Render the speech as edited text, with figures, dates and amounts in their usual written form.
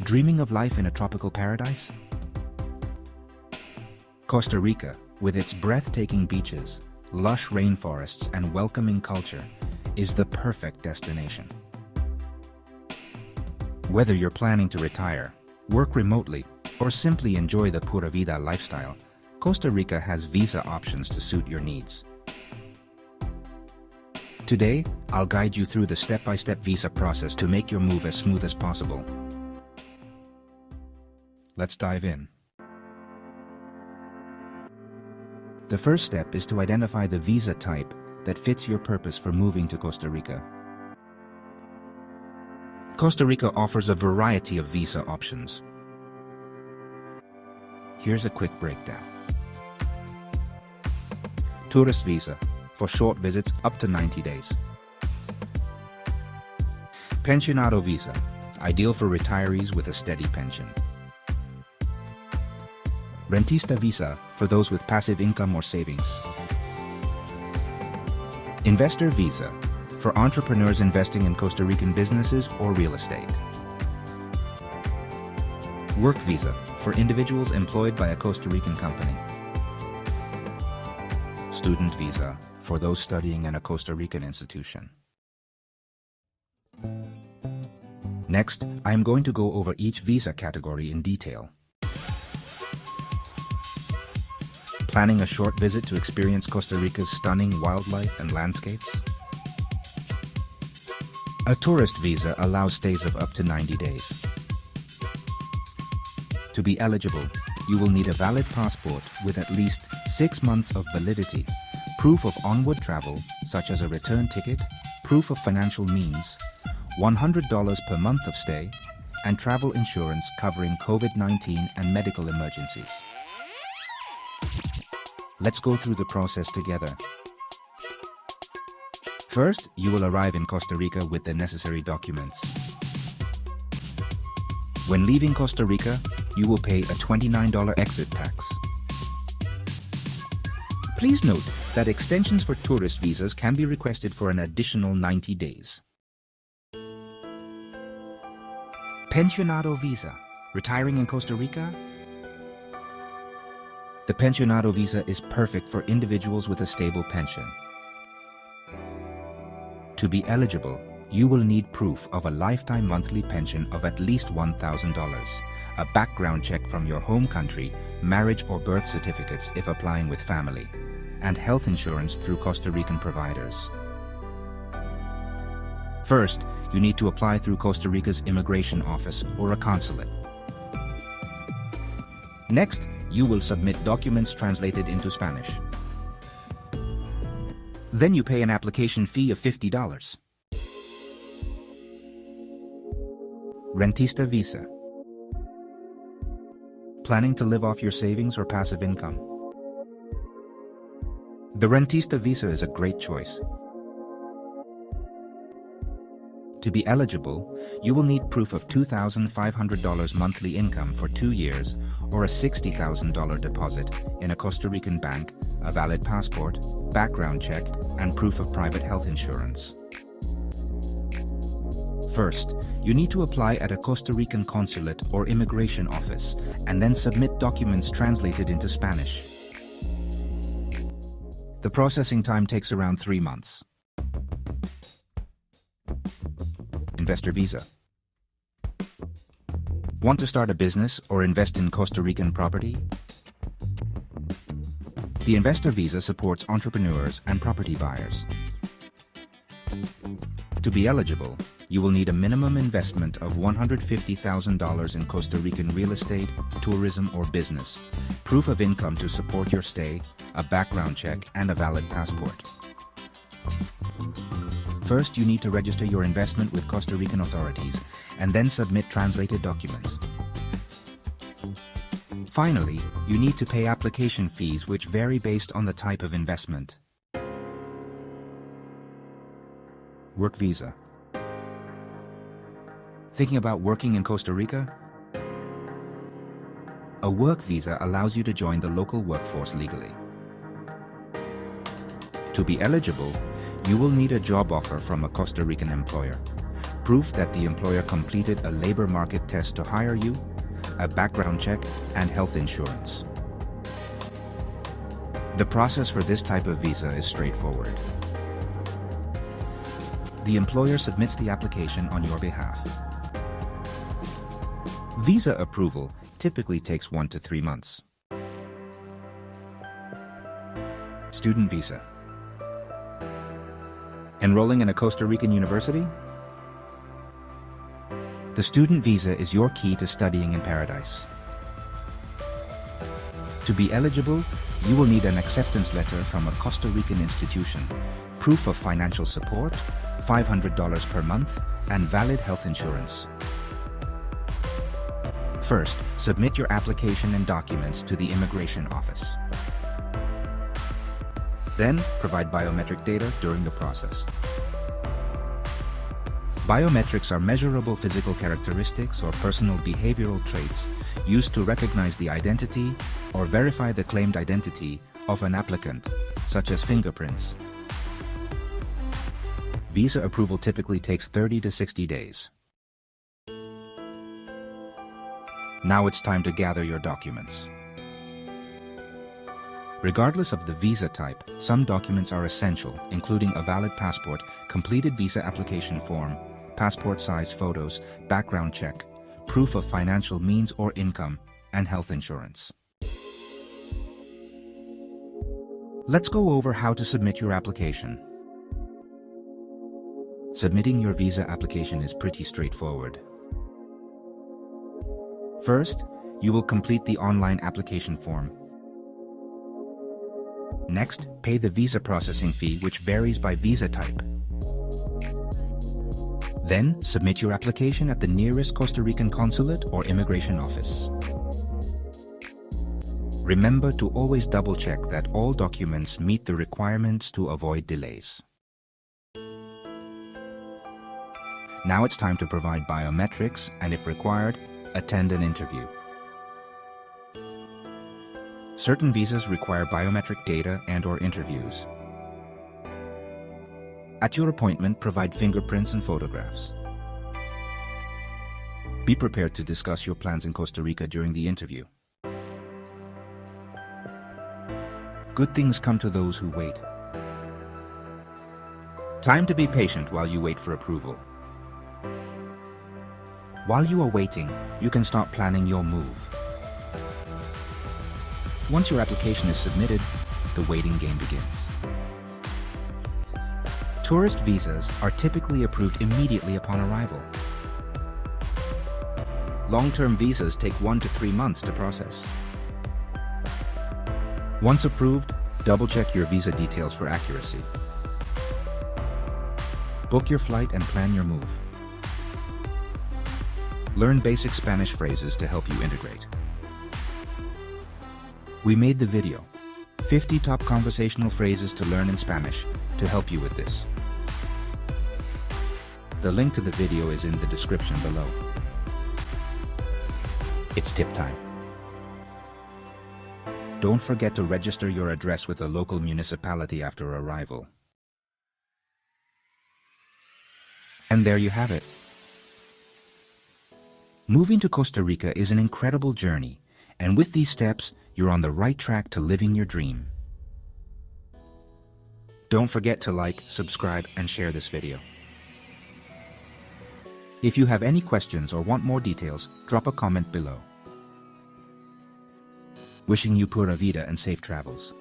Dreaming of life in a tropical paradise? Costa Rica, with its breathtaking beaches, lush rainforests, and welcoming culture, is the perfect destination. Whether you're planning to retire, work remotely, or simply enjoy the pura vida lifestyle, Costa Rica has visa options to suit your needs. Today, I'll guide you through the step-by-step visa process to make your move as smooth as possible. Let's dive in. The first step is to identify the visa type that fits your purpose for moving to Costa Rica. Costa Rica offers a variety of visa options. Here's a quick breakdown. Tourist visa, for short visits up to 90 days. Pensionado visa, ideal for retirees with a steady pension. Rentista visa, for those with passive income or savings. Investor visa, for entrepreneurs investing in Costa Rican businesses or real estate. Work visa, for individuals employed by a Costa Rican company. Student visa, for those studying in a Costa Rican institution. Next, I am going to go over each visa category in detail. Planning a short visit to experience Costa Rica's stunning wildlife and landscapes? A tourist visa allows stays of up to 90 days. To be eligible, you will need a valid passport with at least 6 months of validity, proof of onward travel, such as a return ticket, proof of financial means, $100 per month of stay, and travel insurance covering COVID-19 and medical emergencies. Let's go through the process together. First, you will arrive in Costa Rica with the necessary documents. When leaving Costa Rica, you will pay a $29 exit tax. Please note that extensions for tourist visas can be requested for an additional 90 days. Pensionado visa, retiring in Costa Rica? The Pensionado visa is perfect for individuals with a stable pension. To be eligible, you will need proof of a lifetime monthly pension of at least $1,000, a background check from your home country, marriage or birth certificates if applying with family, and health insurance through Costa Rican providers. First, you need to apply through Costa Rica's immigration office or a consulate. Next, you will submit documents translated into Spanish. Then you pay an application fee of $50. Rentista visa. Planning to live off your savings or passive income? The Rentista visa is a great choice. To be eligible, you will need proof of $2,500 monthly income for 2 years or a $60,000 deposit in a Costa Rican bank, a valid passport, background check, and proof of private health insurance. First, you need to apply at a Costa Rican consulate or immigration office and then submit documents translated into Spanish. The processing time takes around 3 months. Investor visa. Want to start a business or invest in Costa Rican property? The investor visa supports entrepreneurs and property buyers. To be eligible, you will need a minimum investment of $150,000 in Costa Rican real estate, tourism, or business, proof of income to support your stay, a background check, and a valid passport. First, you need to register your investment with Costa Rican authorities and then submit translated documents. Finally, you need to pay application fees which vary based on the type of investment. Work visa. Thinking about working in Costa Rica? A work visa allows you to join the local workforce legally. To be eligible, you will need a job offer from a Costa Rican employer, proof that the employer completed a labor market test to hire you, a background check, and health insurance. The process for this type of visa is straightforward. The employer submits the application on your behalf. Visa approval typically takes 1 to 3 months. Student visa. Enrolling in a Costa Rican university? The student visa is your key to studying in paradise. To be eligible, you will need an acceptance letter from a Costa Rican institution, proof of financial support, $500 per month, and valid health insurance. First, submit your application and documents to the immigration office. Then, provide biometric data during the process. Biometrics are measurable physical characteristics or personal behavioral traits used to recognize the identity or verify the claimed identity of an applicant, such as fingerprints. Visa approval typically takes 30 to 60 days. Now it's time to gather your documents. Regardless of the visa type, some documents are essential, including a valid passport, completed visa application form, passport size photos, background check, proof of financial means or income, and health insurance. Let's go over how to submit your application. Submitting your visa application is pretty straightforward. First, you will complete the online application form. Next, pay the visa processing fee, which varies by visa type. Then, submit your application at the nearest Costa Rican consulate or immigration office. Remember to always double-check that all documents meet the requirements to avoid delays. Now it's time to provide biometrics and, if required, attend an interview. Certain visas require biometric data and/or interviews. At your appointment, provide fingerprints and photographs. Be prepared to discuss your plans in Costa Rica during the interview. Good things come to those who wait. Time to be patient while you wait for approval. While you are waiting, you can start planning your move. Once your application is submitted, the waiting game begins. Tourist visas are typically approved immediately upon arrival. Long-term visas take 1 to 3 months to process. Once approved, double-check your visa details for accuracy. Book your flight and plan your move. Learn basic Spanish phrases to help you integrate. We made the video, 50 top conversational phrases to learn in Spanish, to help you with this. The link to the video is in the description below. It's tip time. Don't forget to register your address with a local municipality after arrival. And there you have it. Moving to Costa Rica is an incredible journey, and with these steps, you're on the right track to living your dream. Don't forget to like, subscribe, and share this video. If you have any questions or want more details, drop a comment below. Wishing you pura vida and safe travels.